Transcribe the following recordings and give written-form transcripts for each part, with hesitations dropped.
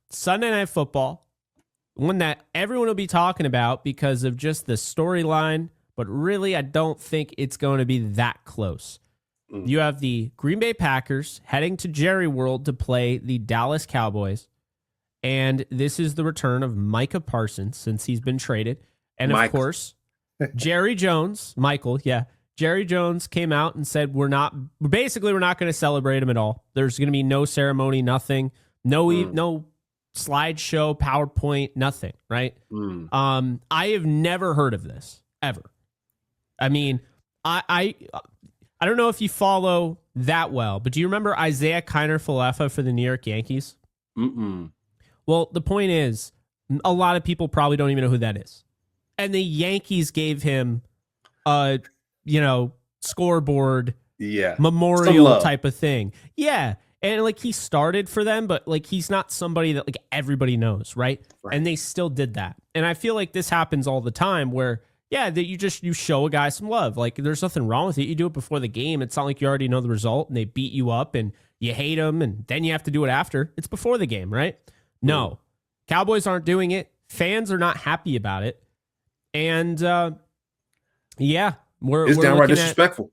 Sunday Night Football, one that everyone will be talking about because of just the storyline, but really I don't think it's going to be that close. You have the Green Bay Packers heading to Jerry World to play the Dallas Cowboys, and this is the return of Micah Parsons since he's been traded. And of course, Jerry Jones came out and said we're not going to celebrate him at all. There's going to be no ceremony, nothing, no slideshow, PowerPoint, nothing, right? I have never heard of this ever. I mean, I don't know if you follow that well, but do you remember Isaiah Kiner-Falefa for the New York Yankees? Well, the point is, a lot of people probably don't even know who that is. And the Yankees gave him a, scoreboard memorial type of thing. Yeah. And like he started for them, but like he's not somebody that like everybody knows, right? And they still did that. And I feel like this happens all the time where that you show a guy some love. Like there's nothing wrong with it. You do it before the game. It's not like you already know the result and they beat you up and you hate them and then you have to do it after. It's before the game, right? No. Cowboys aren't doing it. Fans are not happy about it. And we're downright disrespectful.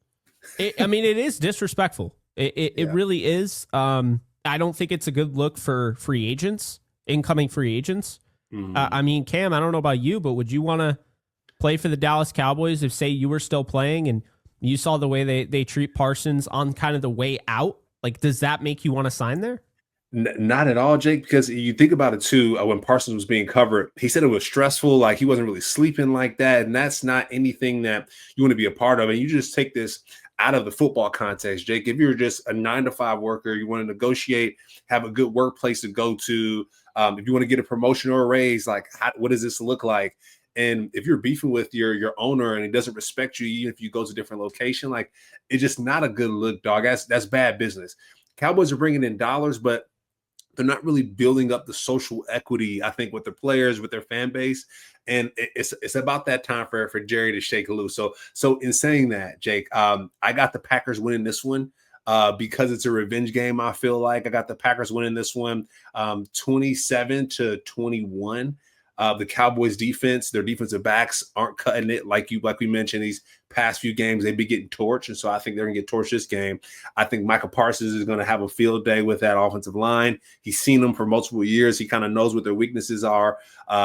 It is disrespectful. It really is. I don't think it's a good look for free agents, incoming free agents. Cam, I don't know about you, but would you want to play for the Dallas Cowboys if, say, you were still playing and you saw the way they treat Parsons on kind of the way out? Like, does that make you want to sign there? Not at all, Jake, because you think about it, too, when Parsons was being covered, he said it was stressful, like he wasn't really sleeping like that, and that's not anything that you want to be a part of. And you just take this out of the football context, Jake. If you're just a 9-to-5 worker, you want to negotiate, have a good workplace to go to, if you want to get a promotion or a raise, like what does this look like? And if you're beefing with your owner and he doesn't respect you, even if you go to a different location, like it's just not a good look, dog. That's bad business. Cowboys are bringing in dollars, but they're not really building up the social equity, I think, with their players, with their fan base. And it's about that time for Jerry to shake loose. So in saying that, Jake, I got the Packers winning this one because it's a revenge game. I feel like I got the Packers winning this one 27-21. The Cowboys defense, their defensive backs aren't cutting it like we mentioned. These past few games, they've been getting torched, and so I think they're going to get torched this game. I think Micah Parsons is going to have a field day with that offensive line. He's seen them for multiple years. He kind of knows what their weaknesses are.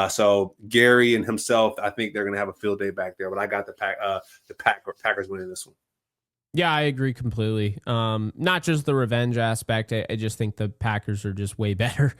So Gary and himself, I think they're going to have a field day back there. But I got the Packers winning this one. Yeah, I agree completely. Not just the revenge aspect. I just think the Packers are just way better.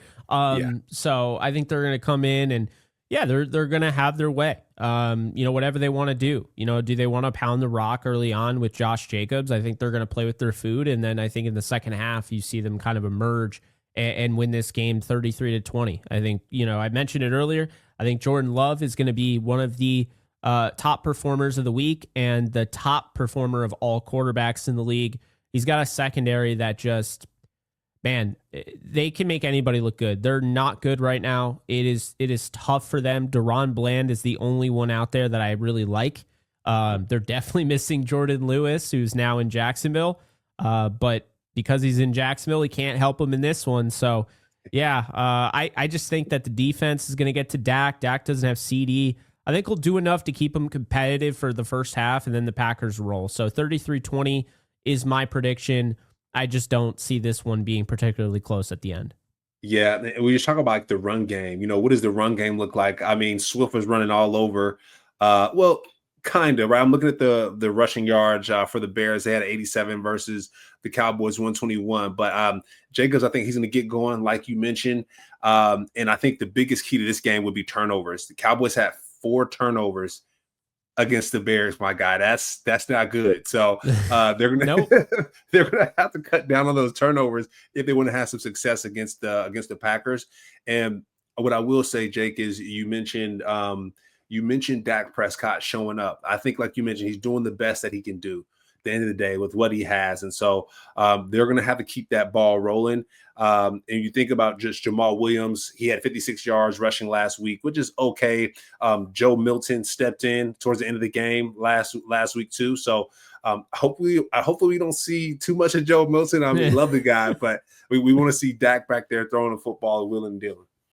So I think they're going to come in and they're going to have their way. Whatever they want to do. Do they want to pound the rock early on with Josh Jacobs? I think they're going to play with their food, and then I think in the second half you see them kind of emerge and win this game 33-20. I think I mentioned it earlier. I think Jordan Love is going to be one of the top performers of the week and the top performer of all quarterbacks in the league. He's got a secondary that just, man, they can make anybody look good. They're not good right now. It is tough for them. Deron Bland is the only one out there that I really like. They're definitely missing Jordan Lewis, who's now in Jacksonville. But because he's in Jacksonville, he can't help him in this one. So, I just think that the defense is going to get to Dak. Dak doesn't have CD. I think he'll do enough to keep them competitive for the first half, and then the Packers roll. So 33-20 is my prediction. I just don't see this one being particularly close at the end. Yeah, we just talk about like the run game. What does the run game look like? I mean, Swift was running all over. Kind of, right? I'm looking at the rushing yards for the Bears. They had 87 versus the Cowboys 121. But Jacobs, I think he's going to get going, like you mentioned. And I think the biggest key to this game would be turnovers. The Cowboys had 4 turnovers against the Bears, my guy. That's not good. So they're gonna they're gonna have to cut down on those turnovers if they want to have some success against the Packers. And what I will say, Jake, is you mentioned Dak Prescott showing up. I think, like you mentioned, he's doing the best that he can do at the end of the day with what he has. And so they're going to have to keep that ball rolling. And you think about just Jamal Williams, he had 56 yards rushing last week, which is okay. Joe Milton stepped in towards the end of the game last week too. So hopefully we don't see too much of Joe Milton. I mean, love the guy, but we want to see Dak back there throwing the football, wheeling and dealing.